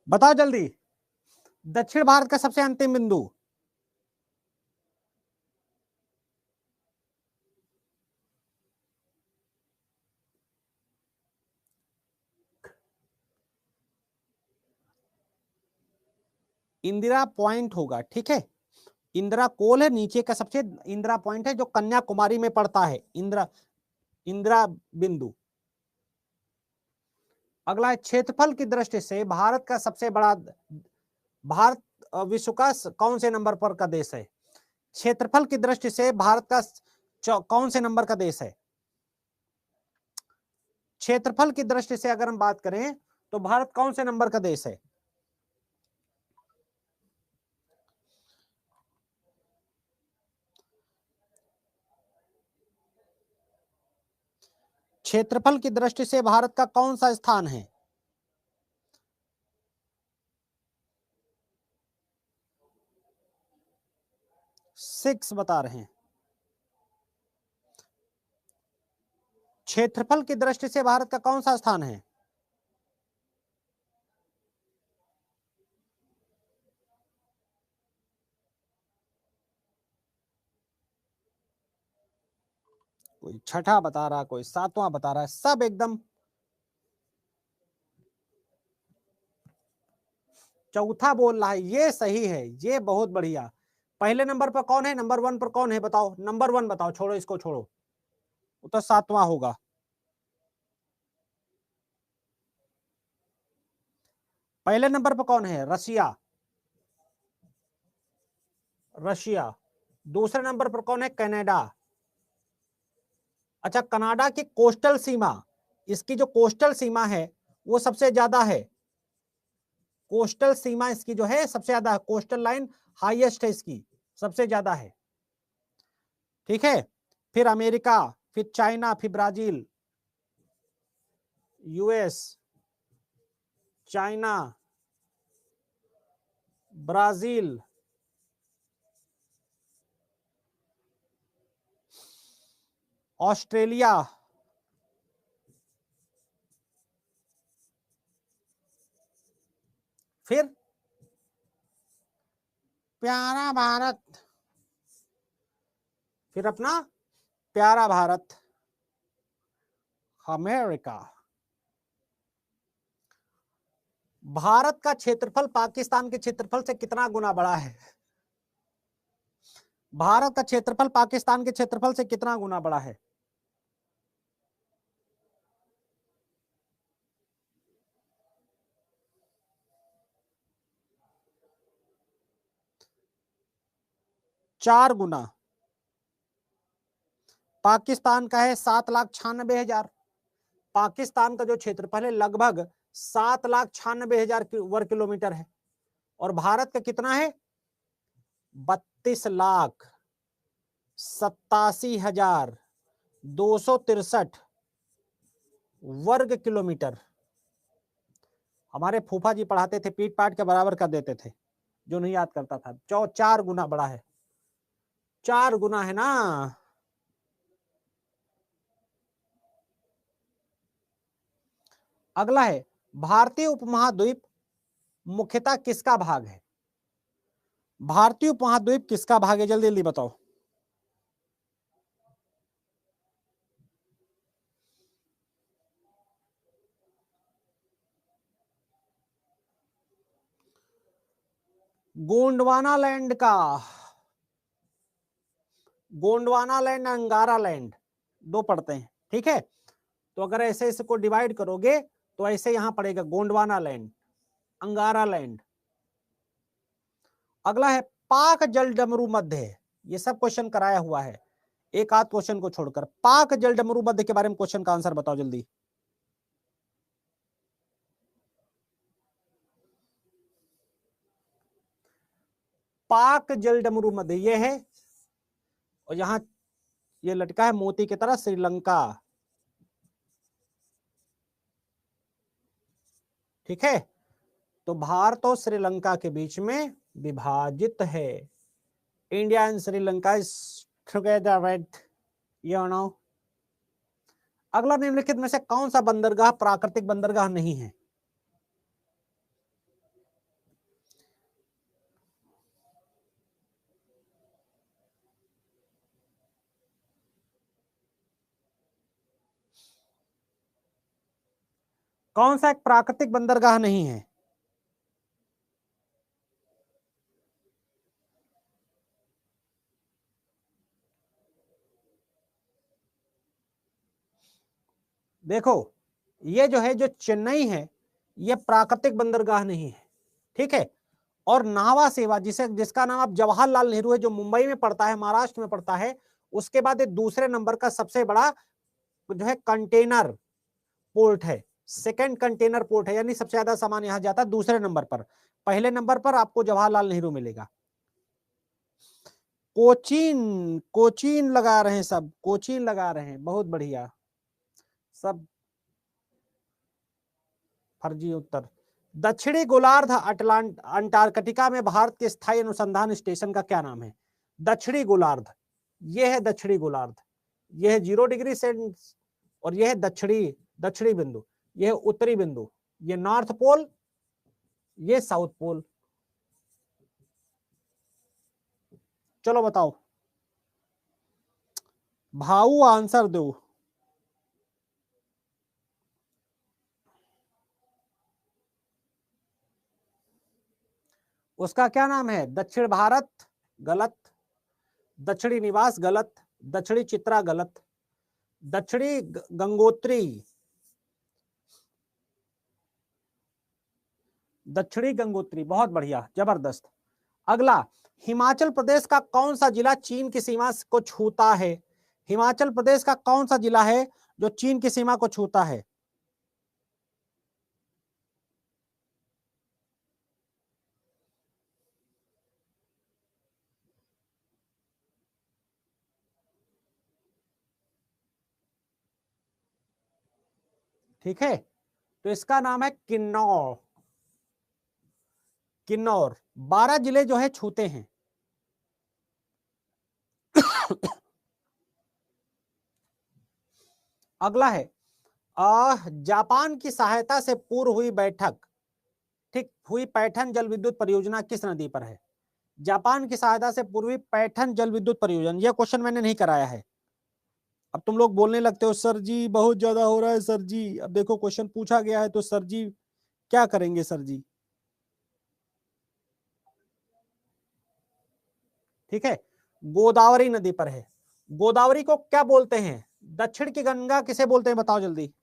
बताओ जल्दी, दक्षिण भारत का सबसे अंतिम बिंदु। इंदिरा पॉइंट होगा, ठीक है। इंदिरा कोल है नीचे का सबसे, इंदिरा पॉइंट है जो कन्याकुमारी में पड़ता है, इंदिरा इंदिरा बिंदु। अगला है क्षेत्रफल की दृष्टि से भारत का सबसे बड़ा, भारत विश्व का कौन से नंबर पर का देश है? क्षेत्रफल की दृष्टि से भारत का कौन से नंबर का देश है? क्षेत्रफल की दृष्टि से अगर हम बात करें तो भारत कौन से नंबर का देश है? क्षेत्रफल की दृष्टि से भारत का कौन सा स्थान है? सिक्स बता रहे हैं। क्षेत्रफल की दृष्टि से भारत का कौन सा स्थान है? कोई छठा बता रहा, कोई सातवां बता रहा है, सब एकदम। चौथा बोल रहा है, ये सही है, ये बहुत बढ़िया। पहले नंबर पर कौन है? नंबर वन पर कौन है बताओ, नंबर वन बताओ, छोड़ो इसको छोड़ो, तो सातवां होगा। पहले नंबर पर कौन है? Russia, Russia. दूसरे नंबर पर कौन है? कनाडा। अच्छा, कनाडा की कोस्टल सीमा, इसकी जो कोस्टल सीमा है वो सबसे ज्यादा है, कोस्टल सीमा इसकी जो है सबसे ज्यादा है, कोस्टल लाइन हाईएस्ट है इसकी, सबसे ज्यादा है, ठीक है। फिर अमेरिका, फिर चाइना, फिर Brazil, US, China, Brazil, Australia, फिर प्यारा भारत, फिर अपना प्यारा भारत, अमेरिका। भारत का क्षेत्रफल पाकिस्तान के क्षेत्रफल से कितना गुना बड़ा है? भारत का क्षेत्रफल पाकिस्तान के क्षेत्रफल से कितना गुना बड़ा है? चार गुना। पाकिस्तान का है 7,96,000। पाकिस्तान का जो क्षेत्रफल है लगभग 7,96,000 वर्ग किलोमीटर है, और भारत का कितना है? 32,87,263 वर्ग किलोमीटर। हमारे फूफा जी पढ़ाते थे, पीट पाट के बराबर कर देते थे, जो नहीं याद करता था। 4 गुना बड़ा है, 4 गुना है ना। अगला है, भारतीय उपमहाद्वीप मुख्यतः किसका भाग है? भारतीय उपमहाद्वीप किसका भाग है? जल्दी जल्दी बताओ। गोंडवाना लैंड का, गोंडवाना लैंड, अंगारा लैंड, दो पढ़ते हैं, ठीक है। तो अगर ऐसे इसको डिवाइड करोगे तो ऐसे यहां पड़ेगा गोंडवाना लैंड, अंगारा लैंड। अगला है पाक जलडमरू मध्य, ये सब क्वेश्चन कराया हुआ है, एक आध क्वेश्चन को छोड़कर। पाक जलडमरू मध्य के बारे में क्वेश्चन का आंसर बताओ जल्दी। पाक जलडमरू मध्य ये है, और यहां ये लटका है मोती की तरह श्रीलंका। ठीक है, तो भारत और श्रीलंका के बीच में विभाजित है। India and Sri Lanka is together with, you know. अगला निम्नलिखित में से कौन सा बंदरगाह प्राकृतिक बंदरगाह नहीं है? कौन सा एक प्राकृतिक बंदरगाह नहीं है? देखो, ये जो है, जो चेन्नई है, ये प्राकृतिक बंदरगाह नहीं है। ठीक है, और नावा सेवा जिसे जिसका नाम अब जवाहरलाल नेहरू है, जो मुंबई में पड़ता है, महाराष्ट्र में पड़ता है, उसके बाद ये दूसरे नंबर का सबसे बड़ा जो है कंटेनर पोर्ट है, सेकंड कंटेनर पोर्ट है, यानी सबसे ज्यादा सामान यहां जाता है दूसरे नंबर पर। पहले नंबर पर आपको जवाहरलाल नेहरू मिलेगा। कोचीन, कोचीन लगा रहे हैं सब, कोचीन लगा रहे हैं, बहुत बढ़िया। सब फर्जी उत्तर। दक्षिणी गोलार्ध अंटार्कटिका में भारत के स्थायी अनुसंधान स्टेशन का क्या नाम है? दक्षिणी गोलार्ध, यह है दक्षिणी गोलार्ध, यह है 0 डिग्री सेंट, और यह है दक्षिणी, दक्षिणी बिंदु, यह उत्तरी बिंदु, ये नॉर्थ पोल, ये साउथ पोल। चलो बताओ, भाऊ आंसर दो। उसका क्या नाम है? दक्षिण भारत गलत, दक्षिणी निवास गलत, दक्षिणी चित्रा गलत, दक्षिणी गंगोत्री, दक्षिणी गंगोत्री, बहुत बढ़िया, जबरदस्त। अगला, हिमाचल प्रदेश का कौन सा जिला चीन की सीमा को छूता है? हिमाचल प्रदेश का कौन सा जिला है जो चीन की सीमा को छूता है? ठीक है, तो इसका नाम है किन्नौर। किन्नौर 12 जिले जो है छूते हैं। अगला है, जापान की सहायता से पूर्व हुई बैठक, ठीक, हुई पैठन जल विद्युत परियोजना किस नदी पर है? जापान की सहायता से पूर्वी पैठन जल विद्युत परियोजना, यह क्वेश्चन मैंने नहीं कराया है। अब तुम लोग बोलने लगते हो सर जी बहुत ज्यादा हो रहा है सर जी, अब देखो क्वेश्चन पूछा गया है तो सर जी क्या करेंगे सर जी। ठीक है, गोदावरी नदी पर है। गोदावरी को क्या बोलते हैं? दक्षिण की गंगा किसे बोलते हैं, बताओ जल्दी।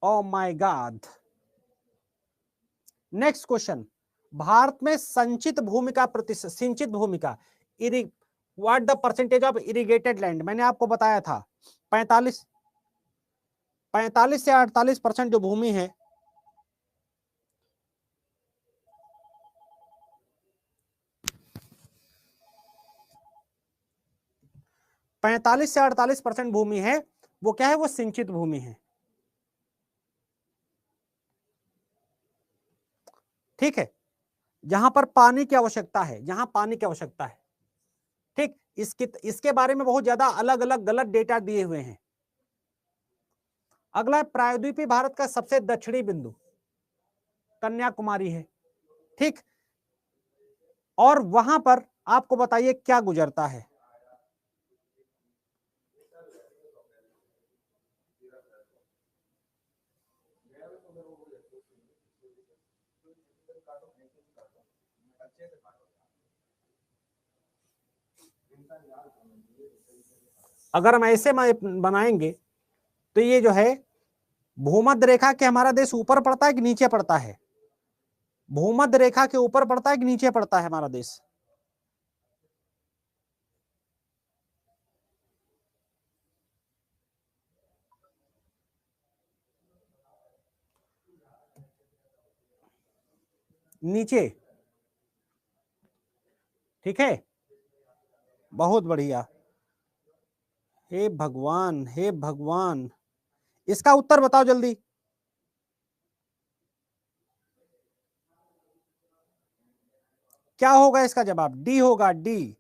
Oh my God. Next question, Bharat में संचित भूमि का प्रतिशत, सिंचित भूमि का, eri what the percentage of irrigated land, मैंने आपको बताया था 45 से 48% जो भूमि है, 45 से 48% भूमि है, वो क्या है? वो सिंचित भूमि है। ठीक है, जहां पर पानी की आवश्यकता है, जहां पानी की आवश्यकता है। ठीक, इसके बारे में बहुत ज्यादा अलग अलग गलत डेटा दिए हुए हैं। अगला है, प्रायद्वीपीय भारत का सबसे दक्षिणी बिंदु कन्याकुमारी है। ठीक, और वहां पर आपको बताइए क्या गुजरता है? अगर हम ऐसे बनाएंगे तो ये जो है भूमध्य रेखा के हमारा देश ऊपर पड़ता है कि नीचे पड़ता है? भूमध्य रेखा के ऊपर पड़ता है कि नीचे पड़ता है हमारा देश? नीचे। ठीक है, बहुत बढ़िया। हे भगवान, हे भगवान, इसका उत्तर बताओ जल्दी। क्या होगा इसका जवाब? डी होगा, डी।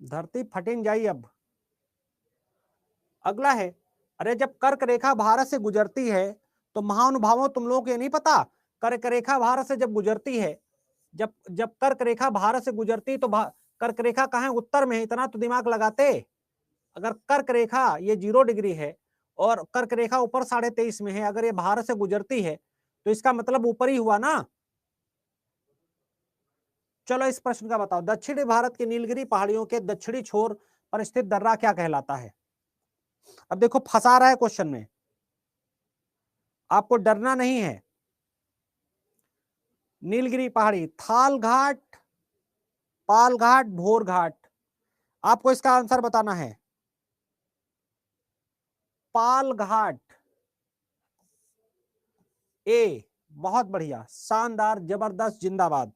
धरती फटें जाई अब। अगला है, अरे जब कर्क रेखा भारत से गुजरती है तो महानुभावों, तुम लोगों को ये नहीं पता? कर्क रेखा भारत से जब गुजरती है, जब जब कर्क रेखा भारत से गुजरती तो कर्क रेखा कहाँ है? उत्तर में है। इतना तो दिमाग लगाते। अगर कर्क रेखा ये 0 डिग्री है और कर्क रेखा ऊपर 23.5 में है, अगर ये भारत से गुजरती है तो इसका मतलब ऊपर ही हुआ ना। चलो इस प्रश्न का बताओ, दक्षिणी भारत के नीलगिरी पहाड़ियों के दक्षिणी छोर पर स्थित दर्रा क्या कहलाता है? अब देखो फंसा रहा है क्वेश्चन में, आपको डरना नहीं है। नीलगिरी पहाड़ी, थाल घाट, पाल घाट, भोर घाट, आपको इसका आंसर बताना है। पाल घाट ए। बहुत बढ़िया, शानदार, जबरदस्त, जिंदाबाद।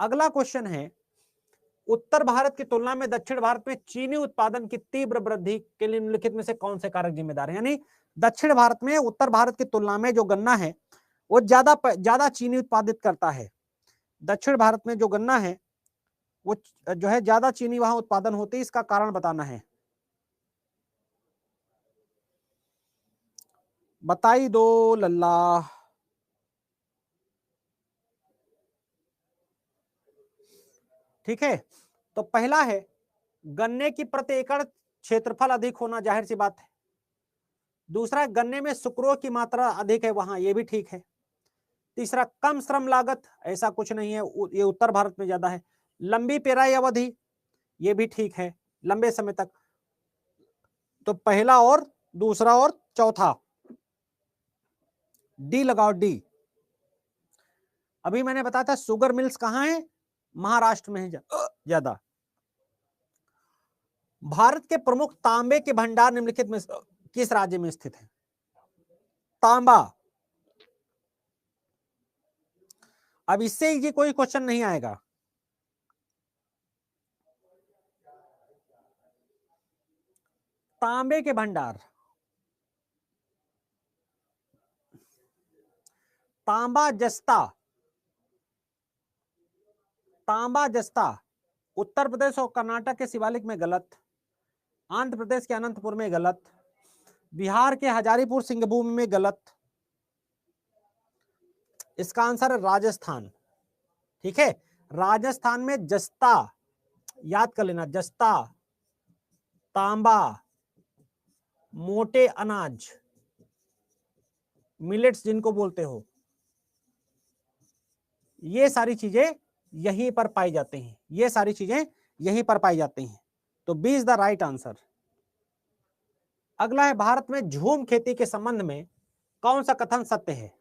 अगला क्वेश्चन है, उत्तर भारत की तुलना में दक्षिण भारत में चीनी उत्पादन की तीव्र वृद्धि के लिए निम्नलिखित में से कौन से कारक जिम्मेदार हैं? यानी दक्षिण भारत में उत्तर भारत की तुलना में जो गन्ना है वो ज्यादा चीनी उत्पादित करता है। दक्षिण भारत में जो गन्ना है वो जो है ज्यादा चीनी वहां उत्पादन होती है, इसका कारण बताना है। बताई दो लल्ला। ठीक है, तो पहला है गन्ने की प्रति एकड़ क्षेत्रफल अधिक होना, जाहिर सी बात है। दूसरा, गन्ने में सुक्रोज की मात्रा अधिक है वहां, ये भी ठीक है। तीसरा, कम श्रम लागत, ऐसा कुछ नहीं है, ये उत्तर भारत में ज्यादा है। लंबी पेराई अवधि, ये भी ठीक है, लंबे समय तक। तो पहला और दूसरा और चौथा, डी लगाओ, डी। अभी मैंने बताया था शुगर मिल्स कहां है? महाराष्ट्र में है ज्यादा। भारत के प्रमुख तांबे के भंडार निम्नलिखित में किस राज्य में स्थित है? तांबा। अब इससे ये कोई क्वेश्चन नहीं आएगा। तांबे के भंडार, तांबा जस्ता, तांबा जस्ता उत्तर प्रदेश और कर्नाटक के शिवालिक में गलत, आंध्र प्रदेश के अनंतपुर में गलत, बिहार के हजारीपुर सिंहभूम में गलत, इसका आंसर है राजस्थान। ठीक है, राजस्थान में जस्ता, याद कर लेना, जस्ता, तांबा, मोटे अनाज, मिलेट्स जिनको बोलते हो, ये सारी चीजें यहीं पर पाई जाती हैं, ये सारी चीजें यहीं पर पाई जाती हैं। तो B is the right answer. अगला है, भारत में झूम खेती के संबंध में कौन सा कथन सत्य है?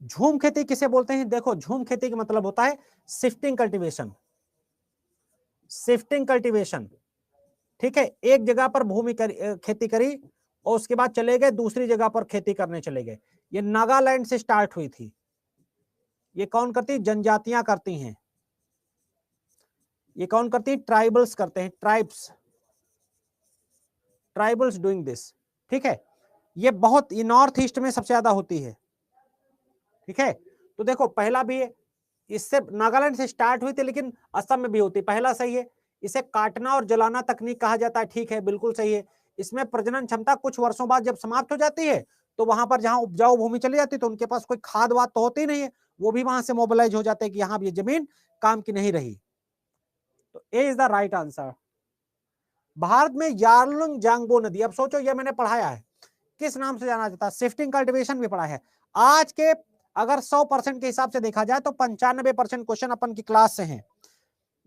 झूम खेती किसे बोलते हैं? देखो, झूम खेती का मतलब होता है शिफ्टिंग कल्टीवेशन, शिफ्टिंग कल्टीवेशन। ठीक है, एक जगह पर खेती करी और उसके बाद चले गए दूसरी जगह पर खेती करने चले गए। ये नागालैंड से स्टार्ट हुई थी। ये कौन करती? जनजातियां करती हैं। ये कौन करती? ट्राइबल्स करते हैं, ट्राइब्स, ट्राइबल्स डूइंग दिस। ठीक है, ये बहुत, ये नॉर्थ ईस्ट में सबसे ज्यादा होती है। ठीक है, तो देखो पहला भी इससे नागालैंड से स्टार्ट हुई थी लेकिन असम में भी होती, पहला सही है। इसे काटना और जलाना तकनीक कहा जाता है, ठीक है, बिल्कुल सही है। इसमें प्रजनन क्षमता कुछ वर्षों बाद जब समाप्त हो जाती है तो वहां पर जहां उपजाऊ भूमि चली जाती है तो उनके पास कोई खाद वाद तो होती नहीं है, वो भी वहां से मोबिलाइज हो जाते हैं कि यहाँ ये जमीन काम की नहीं रही। तो A is the right answer. Bharat में यारलुंग जांगबो नदी, अब सोचो ये मैंने पढ़ाया है, किस नाम से जाना जाता है? शिफ्टिंग कल्टीवेशन भी पढ़ा है। आज के अगर 100% के हिसाब से देखा जाए तो 95% क्वेश्चन अपन की क्लास से हैं।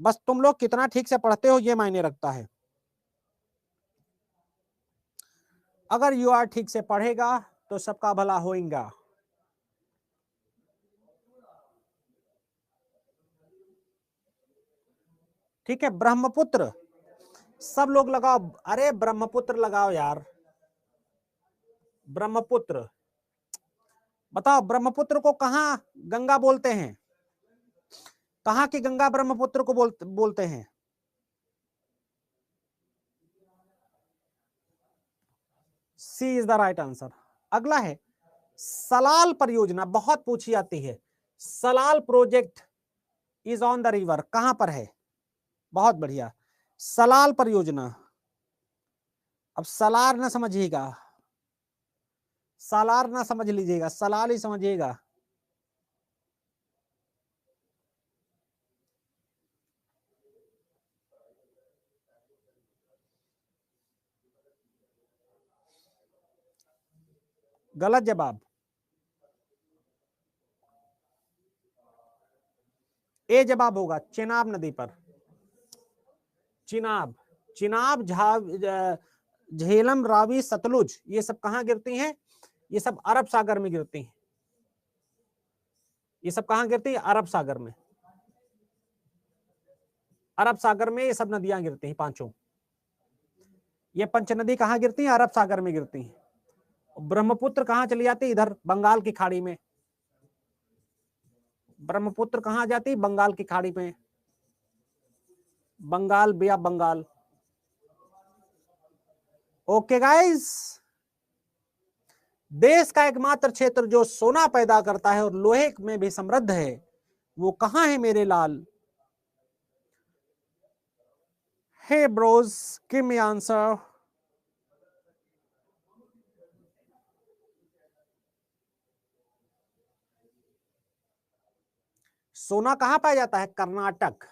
बस तुम लोग कितना ठीक से पढ़ते हो ये मायने रखता है। अगर यू आर ठीक से पढ़ेगा तो सबका भला होएगा। ठीक है, ब्रह्मपुत्र, सब लोग लगाओ, अरे ब्रह्मपुत्र लगाओ यार, ब्रह्मपुत्र। बताओ ब्रह्मपुत्र को कहां गंगा बोलते हैं? कहां की गंगा ब्रह्मपुत्र को बोलते हैं? सी इज द राइट आंसर। अगला है सलाल परियोजना, बहुत पूछी जाती है। Salal project is on the river, कहां पर है? बहुत बढ़िया, सलाल परियोजना। अब सलार ना समझिएगा, सालार ना समझ लीजिएगा, सलाल ही समझिएगा। गलत जवाब, ए जवाब होगा, चेनाब नदी पर। चिनाब, चिनाब, झेलम, रावी, सतलुज, ये सब कहां गिरती हैं? ये सब अरब सागर में गिरती हैं। ये सब कहां गिरती है? अरब सागर में। अरब सागर में ये सब नदियां गिरती हैं पांचों। ये पंच नदी कहां गिरती है? अरब सागर में गिरती हैं। ब्रह्मपुत्र कहां चली जाती है? इधर बंगाल की खाड़ी में। ब्रह्मपुत्र कहां जाती है? बंगाल की खाड़ी में, बंगाल बिया बंगाल। ओके गाइस, देश का एकमात्र क्षेत्र जो सोना पैदा करता है और लोहे में भी समृद्ध है, वो कहां है मेरे लाल? हे ब्रोज, गिव मी आंसर। सोना कहां पाया जाता है? कर्नाटक।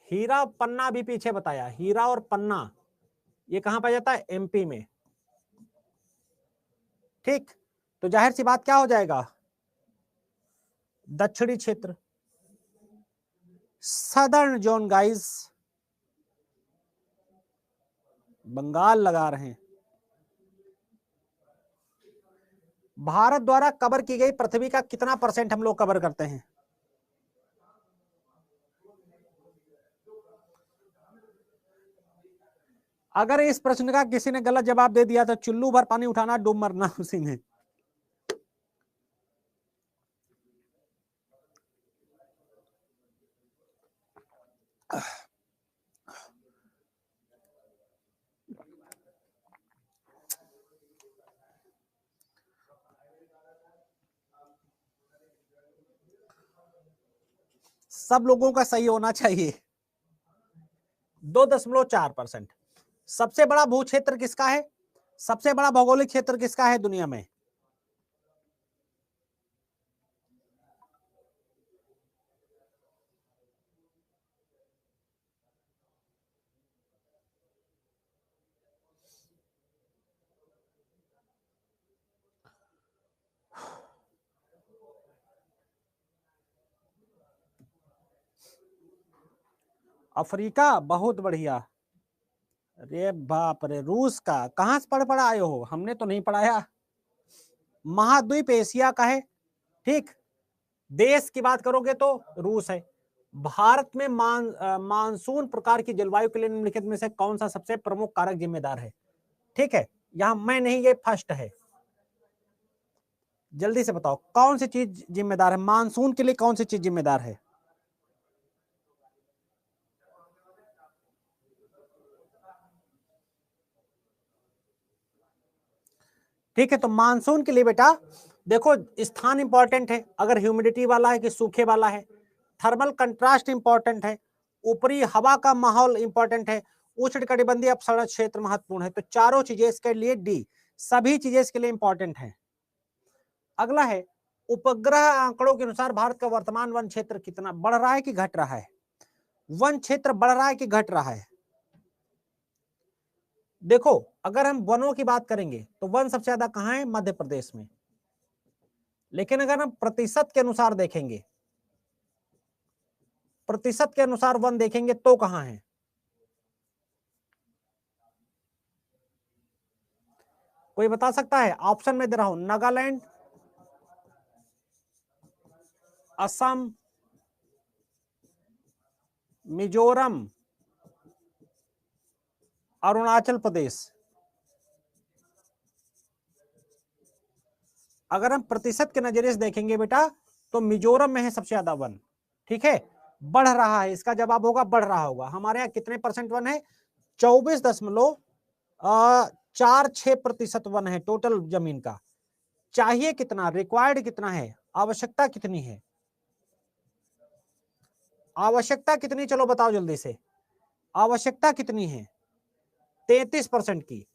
हीरा पन्ना भी पीछे बताया, हीरा और पन्ना ये कहां पाया जाता है? एमपी में। ठीक, तो जाहिर सी बात क्या हो जाएगा? दक्षिणी क्षेत्र, सदर्न जोन गाइस। बंगाल लगा रहे हैं। भारत द्वारा कवर की गई पृथ्वी का कितना % हम लोग कवर करते हैं? अगर इस प्रश्न का किसी ने गलत जवाब दे दिया तो चुल्लू भर पानी उठाना, डूब मरना उसी में। सब लोगों का सही होना चाहिए। 2.4%। सबसे बड़ा भू क्षेत्र किसका है? सबसे बड़ा भौगोलिक क्षेत्र किसका है दुनिया में? अफ्रीका, बहुत बढ़िया। अरे बाप रे, रूस का कहां से पढ़ आए हो? हमने तो नहीं पढ़ाया। महाद्वीप एशिया का है। ठीक, देश की बात करोगे तो रूस है। भारत में मानसून प्रकार की जलवायु के लिए निम्नलिखित में से कौन सा सबसे प्रमुख कारक जिम्मेदार है? ठीक है, यहां मैं नहीं, ये फर्स्ट है। जल्दी से बताओ कौन सी चीज जिम्मेदार है मानसून के लिए? कौन सी चीज जिम्मेदार है? ठीक है, तो मानसून के लिए बेटा देखो, स्थान इंपॉर्टेंट है, अगर ह्यूमिडिटी वाला है कि सूखे वाला है। थर्मल कंट्रास्ट इंपॉर्टेंट है, ऊपरी हवा का माहौल इंपॉर्टेंट है, उष्णकटिबंधीय अपसरण क्षेत्र महत्वपूर्ण है। तो चारों चीजें इसके लिए डी, सभी चीजें इसके लिए इंपॉर्टेंट है। अगला है, उपग्रह आंकड़ों के अनुसार भारत का वर्तमान वन क्षेत्र कितना बढ़ रहा है कि घट रहा है? वन क्षेत्र बढ़ रहा है कि घट रहा है? देखो, अगर हम वनों की बात करेंगे तो वन सबसे ज्यादा कहां है? मध्य प्रदेश में। लेकिन अगर हम प्रतिशत के अनुसार देखेंगे, प्रतिशत के अनुसार वन देखेंगे तो कहां है? कोई बता सकता है? ऑप्शन में दे रहा हूं, नागालैंड, असम, मिजोरम, अरुणाचल प्रदेश। अगर हम प्रतिशत के नजरिए से देखेंगे बेटा तो मिजोरम में है सबसे ज्यादा वन। ठीक है, बढ़ रहा है, इसका जवाब होगा बढ़ रहा होगा। हमारे यहाँ कितने परसेंट वन है? 24.46% वन है टोटल जमीन का। चाहिए कितना? रिक्वायर्ड कितना है? आवश्यकता कितनी है? आवश्यकता कितनी? चलो बताओ जल्दी से, आवश्यकता कितनी है? 33% की।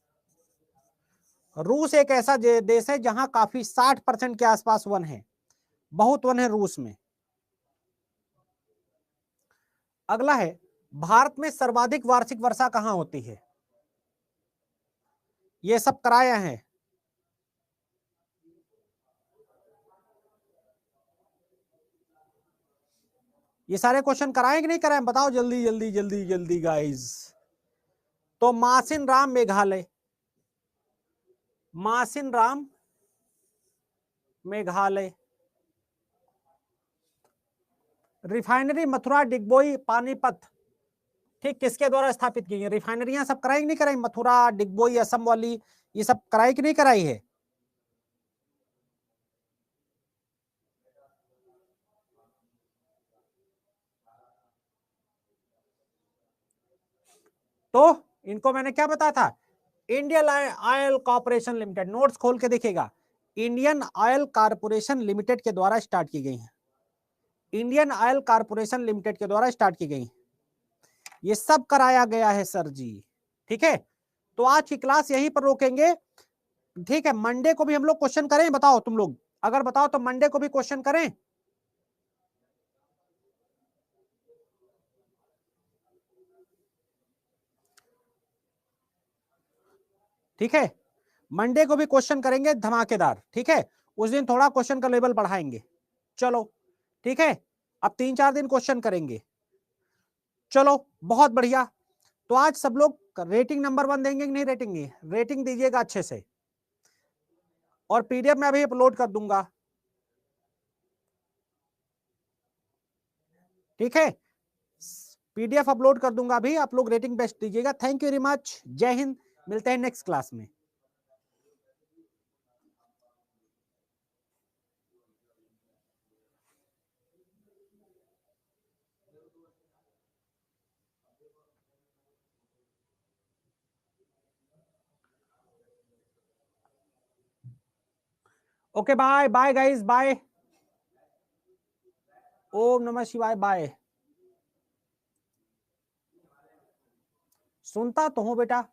रूस एक ऐसा देश है जहां काफी 60% के आसपास वन है, बहुत वन है रूस में। अगला है, भारत में सर्वाधिक वार्षिक वर्षा कहां होती है? ये सब कराया है। ये सारे क्वेश्चन कराए कि नहीं कराए? बताओ जल्दी जल्दी जल्दी जल्दी गाइस। तो मासिन राम मेघालय, मासिन राम मेघालय। रिफाइनरी मथुरा, डिगबोई, पानीपत, ठीक, किसके द्वारा स्थापित की गई? रिफाइनरियां सब कराई कि नहीं कराई? मथुरा, डिगबोई, असम वाली, ये सब कराई कि नहीं कराई है? तो इनको मैंने क्या बताया था? Indian oil corporation limited, notes खोल के देखिएगा, इंडियन ऑयल कॉर्पोरेशन लिमिटेड के द्वारा स्टार्ट की गई है। इंडियन ऑयल कॉर्पोरेशन लिमिटेड के द्वारा स्टार्ट की गई। ये सब कराया गया है सर जी। ठीक है, तो आज की क्लास यहीं पर रोकेंगे। ठीक है, मंडे को भी हम लोग क्वेश्चन करें? बताओ तुम लोग, अगर बताओ तो मंडे को भी क्वेश्चन करें। ठीक है, मंडे को भी क्वेश्चन करेंगे धमाकेदार। ठीक है, उस दिन थोड़ा क्वेश्चन का लेवल बढ़ाएंगे। चलो ठीक है, अब 3-4 दिन क्वेश्चन करेंगे। चलो बहुत बढ़िया। तो आज सब लोग रेटिंग नंबर 1 देंगे कि नहीं? रेटिंग दीजिएगा अच्छे से, और पीडीएफ में अभी अपलोड कर दूंगा। ठीक है, पीडीएफ अपलोड कर दूंगा अभी, आप लोग रेटिंग बेस्ट दीजिएगा। थैंक यू वेरी मच, जय हिंद, मिलते हैं नेक्स्ट क्लास में। Okay bye bye guys, bye. ओम नमः शिवाय, बाय। सुनता तो हूं बेटा।